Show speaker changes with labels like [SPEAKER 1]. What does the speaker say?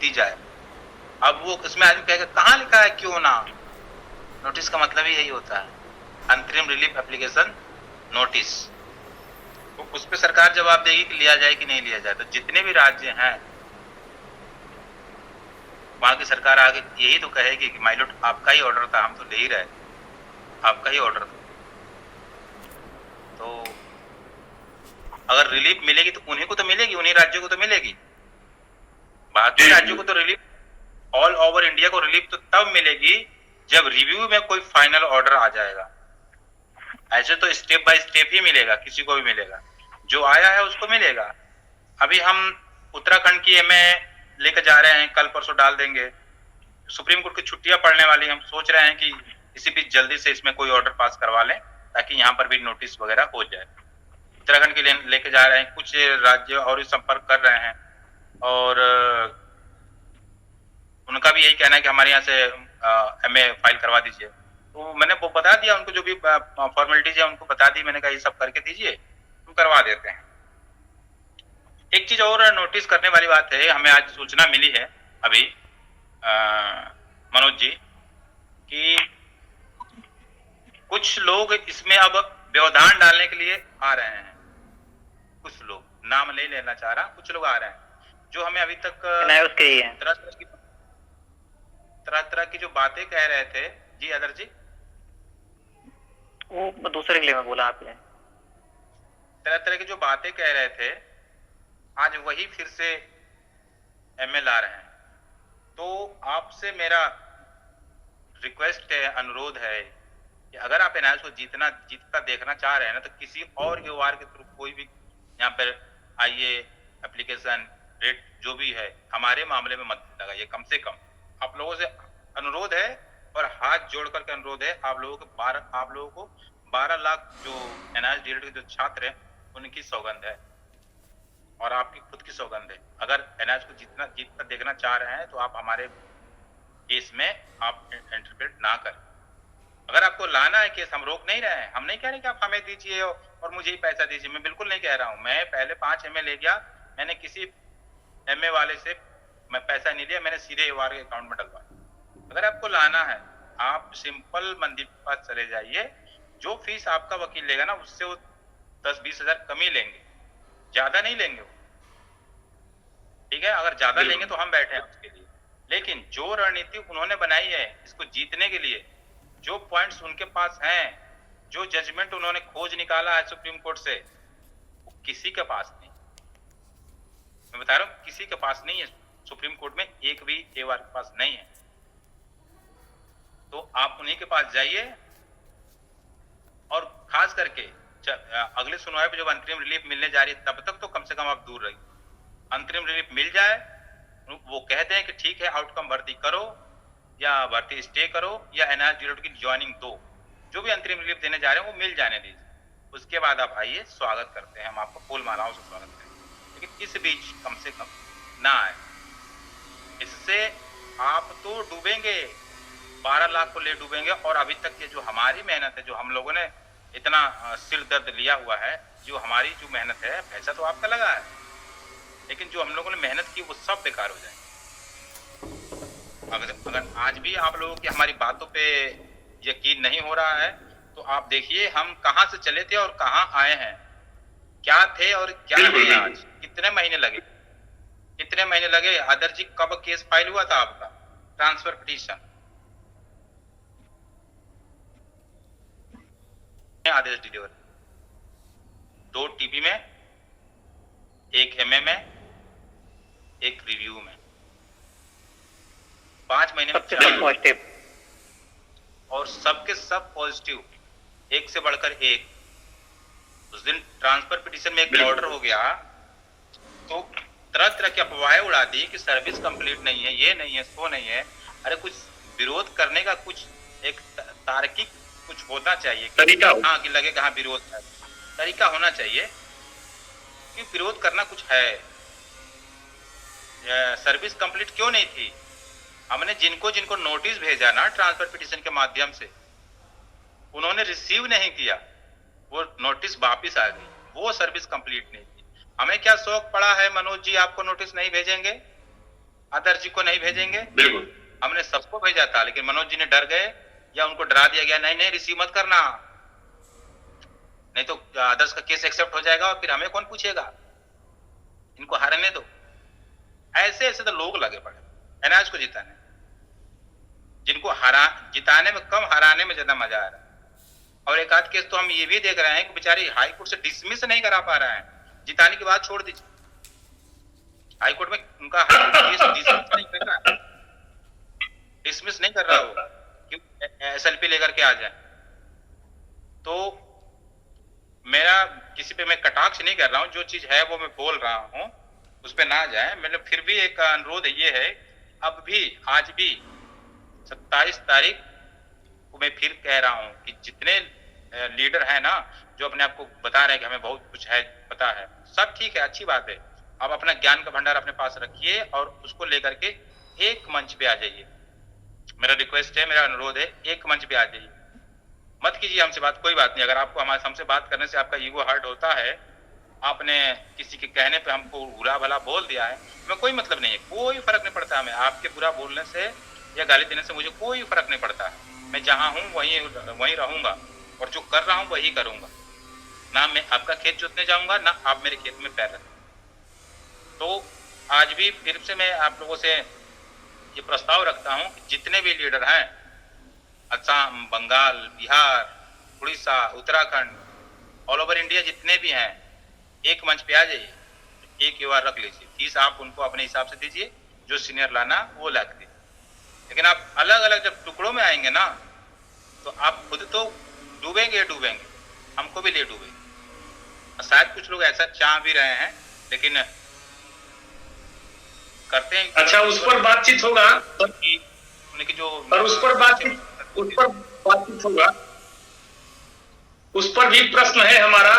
[SPEAKER 1] दी जाए। अब वो इसमें आदमी कहेगा कहाँ लिखा है क्यों ना। नोटिस का मतलब ही यही होता है, अंतरिम रिलीफ एप्लीकेशन नोटिस। तो उस पर सरकार जवाब देगी कि लिया जाए कि नहीं लिया जाए। तो जितने भी राज्य हैं वहां की सरकार आगे यही तो कहेगी कि माय लॉर्ड आपका ही ऑर्डर था, हम तो ले ही रहे, आपका ही ऑर्डर था। तो अगर रिलीफ मिलेगी तो उन्हीं को तो मिलेगी, उन्हीं राज्यों को तो मिलेगी। बाकी राज्यों को तो रिलीफ, ऑल ओवर इंडिया को रिलीफ तो तब मिलेगी जब रिव्यू में कोई फाइनल ऑर्डर आ जाएगा। ऐसे तो स्टेप बाय स्टेप ही मिलेगा, किसी को भी मिलेगा, जो आया है उसको मिलेगा। अभी हम उत्तराखंड की एमए लेकर जा रहे हैं, कल परसों डाल देंगे। सुप्रीम कोर्ट की छुट्टियां पड़ने वाली, हम सोच रहे हैं कि इसी बीच जल्दी से इसमें कोई ऑर्डर पास करवा लें ताकि यहाँ पर भी नोटिस वगैरह हो जाए। उत्तराखंड के लिए लेके जा रहे हैं, कुछ राज्य और भी संपर्क कर रहे हैं और उनका भी यही कहना है कि हमारे यहाँ से एमए फाइल करवा दीजिए। तो मैंने वो बता दिया उनको, जो भी फॉर्मेलिटीज है उनको बता दी मैंने, कहा ये सब करके दीजिए, हम करवा देते हैं। एक चीज और नोटिस करने वाली बात है, हमें आज सूचना मिली है अभी मनोज जी कि कुछ लोग इसमें अब व्यवधान डालने के लिए आ रहे हैं। कुछ लोग, नाम नहीं लेना चाह रहा, कुछ लोग आ रहे हैं जो हमें अभी तक तरह तरह की जो बातें कह रहे थे। जी अदर जी,
[SPEAKER 2] वो दूसरे के लिए मैं बोला आपने,
[SPEAKER 1] तरह तरह की जो बातें कह रहे थे आज वही फिर से एमएल आ रहे हैं। तो आपसे मेरा रिक्वेस्ट है, अनुरोध है कि अगर आप एनआईएस को जीतता देखना चाह रहे हैं ना, तो किसी और यूआर के थ्रू कोई भी यहाँ पर आइए, एप्लीकेशन रेट जो भी है हमारे मामले में मत लगाइए। कम से कम आप लोगों से अनुरोध है और हाथ जोड़ करके अनुरोध है, आप लोगों को 12 लाख जो एनआईएस डीएलएड के जो छात्र हैं उनकी सौगंध है और आपकी खुद की सौगंध है। अगर एनआईएस को जीतता देखना चाह रहे हैं तो आप हमारे केस में आप इंटरप्रेट ना करें। अगर आपको लाना है केस, हम रोक नहीं रहे हैं, हम नहीं कह रहे कि आप हमें दीजिए और मुझे ही पैसा दीजिए, मैं बिल्कुल नहीं कह रहा हूं। मैं पहले 5 एमए ले गया, मैंने किसी एमए वाले से मैं पैसा नहीं लिया, मैंने सीधे यूआर के अकाउंट में डलवाया। अगर आपको लाना है आप सिंपल मंदिर के पास चले जाइए, जो फीस आपका वकील लेगा ना उससे वो 10-20 हजार कम ही लेंगे, ज्यादा नहीं लेंगे वो, ठीक है। अगर ज्यादा लेंगे तो हम बैठे हैं उसके लिए, लेकिन जो रणनीति उन्होंने बनाई है इसको जीतने के लिए, जो पॉइंट्स उनके पास हैं, जो जजमेंट उन्होंने खोज निकाला है सुप्रीम कोर्ट से, वो किसी के पास नहीं। मैं बता रहा हूं किसी के पास नहीं है, सुप्रीम कोर्ट में एक भी एवार के पास नहीं है। तो आप उन्हीं के पास जाइए और खास करके अगले सुनवाई पे जब अंतरिम रिलीफ मिलने जा रही है तब तक तो कम से कम आप दूर रहिए। अंतरिम रिलीफ मिल जाए, वो कहते हैं कि ठीक है आउटकम भर्ती करो या भर्ती स्टे करो या एनआईएस डीएलएड की ज्वाइनिंग दो, जो भी अंतरिम रिलीफ देने जा रहे हैं वो मिल जाने दीजिए, उसके बाद आप आइए, स्वागत करते हैं, हम आपको फूल मालाओं से स्वागत करेंगे। लेकिन इस बीच कम से कम ना आए, इससे आप तो डूबेंगे, 12 लाख को ले डूबेंगे। और अभी तक के जो हमारी मेहनत है, जो हम लोगों ने इतना सिर दर्द लिया हुआ है, जो हमारी जो मेहनत है, पैसा तो आपका लगा है, लेकिन जो हम लोगों ने मेहनत की वो सब बेकार हो जाएंगे। अगर आज भी आप लोगों की हमारी बातों पे यकीन नहीं हो रहा है तो आप देखिए हम कहां से चले थे और कहां आए हैं, क्या थे और क्या है आज। कितने महीने लगे आदर जी, कब केस फाइल हुआ था आपका ट्रांसफर पिटीशन? आदेश डिलीवर 2 टीपी में, 1 एमए में, 1 रिव्यू में, 5 महीने में 4
[SPEAKER 2] पॉजिटिव,
[SPEAKER 1] और सबके सब पॉजिटिव, एक से बढ़कर एक। उस दिन ट्रांसफर पिटीशन में एक ऑर्डर हो गया तो तरह तरह की अफवाहें उड़ा दी कि सर्विस कंप्लीट नहीं है, ये नहीं है, सो नहीं है। अरे कुछ विरोध करने का कुछ एक तार्किक कुछ होना चाहिए तरीका, हाँ कि लगे कहाँ विरोध है, तरीका होना चाहिए कि विरोध करना कुछ है। सर्विस कंप्लीट क्यों नहीं थी? हमने जिनको जिनको नोटिस भेजा ना ट्रांसफर पिटीशन के माध्यम से, उन्होंने रिसीव नहीं किया, वो नोटिस वापिस आ गई, वो सर्विस कंप्लीट नहीं थी। हमें क्या शौक पड़ा है मनोज जी आपको नोटिस नहीं भेजेंगे? आदर्श जी को नहीं भेजेंगे।
[SPEAKER 2] बिल्कुल,
[SPEAKER 1] हमने सबको भेजा था, लेकिन मनोज जी ने डर गए या उनको डरा दिया गया, नहीं नहीं रिसीव मत करना, नहीं तो आदर्श का केस एक्सेप्ट हो जाएगा और फिर हमें कौन पूछेगा, इनको हारने दो। ऐसे ऐसे तो लोग लगे पड़े एनआज को जिताने, जिनको जिताने में कम, हराने में ज्यादा मजा आ रहा है। और एक आध केस तो हम ये भी देख रहे हैं कि बेचारी हाई कोर्ट से डिसमिस नहीं करा पा रहे हैं, जिताने की बात छोड़ दीजिए, हाई कोर्ट में उनका डिसमिस नहीं कर रहा हो कि एसएलपी लेकर के आ जाए। तो मेरा किसी पे मैं कटाक्ष नहीं कर रहा हूं, जो चीज है वो मैं बोल रहा हूं, उस पे ना जाए। मैंने फिर भी एक अनुरोध ये है, अब भी आज भी 27 तारीख को मैं फिर कह रहा हूं कि जितने लीडर हैं ना, जो अपने आप को बता रहे हैं कि हमें बहुत कुछ है, पता है, सब ठीक है, अच्छी बात है, आप अपना ज्ञान का भंडार अपने पास रखिए और उसको लेकर के एक मंच पे आ जाइए। मेरा रिक्वेस्ट है, मेरा अनुरोध है, एक मंच पे आ जाइए, मत कीजिए हमसे बात, कोई बात नहीं। अगर आपको हमसे बात करने से आपका ईगो हर्ट होता है, आपने किसी के कहने पे हमको बुरा भला बोल दिया है, हमें कोई मतलब नहीं है, कोई फर्क नहीं पड़ता हमें आपके बुरा बोलने से या गाली देने से, मुझे कोई फर्क नहीं पड़ता है। मैं जहां हूं वहीं रहूंगा और जो कर रहा हूं वही करूंगा, ना मैं आपका खेत जोतने जाऊंगा, ना आप मेरे खेत में पैर रखें। तो आज भी फिर से मैं आप लोगों से ये प्रस्ताव रखता हूं कि जितने भी लीडर हैं, Assam, Bengal, Bihar, Orissa, Uttarakhand, all over India जितने भी हैं, एक मंच पे आ जाइए, एक युवा रख लीजिए, फीस आप उनको अपने हिसाब से दीजिए, जो सीनियर लाना वो ला दीजिए। लेकिन आप अलग अलग जब टुकड़ों में आएंगे ना, तो आप खुद तो डूबेंगे, हमको भी ले डूबेंगे। शायद कुछ लोग ऐसा चाह भी रहे हैं, लेकिन करते हैं।
[SPEAKER 2] अच्छा, उस पर बातचीत होगा,
[SPEAKER 1] उनकी जो
[SPEAKER 2] उस पर बातचीत होगा, उस पर भी प्रश्न है हमारा।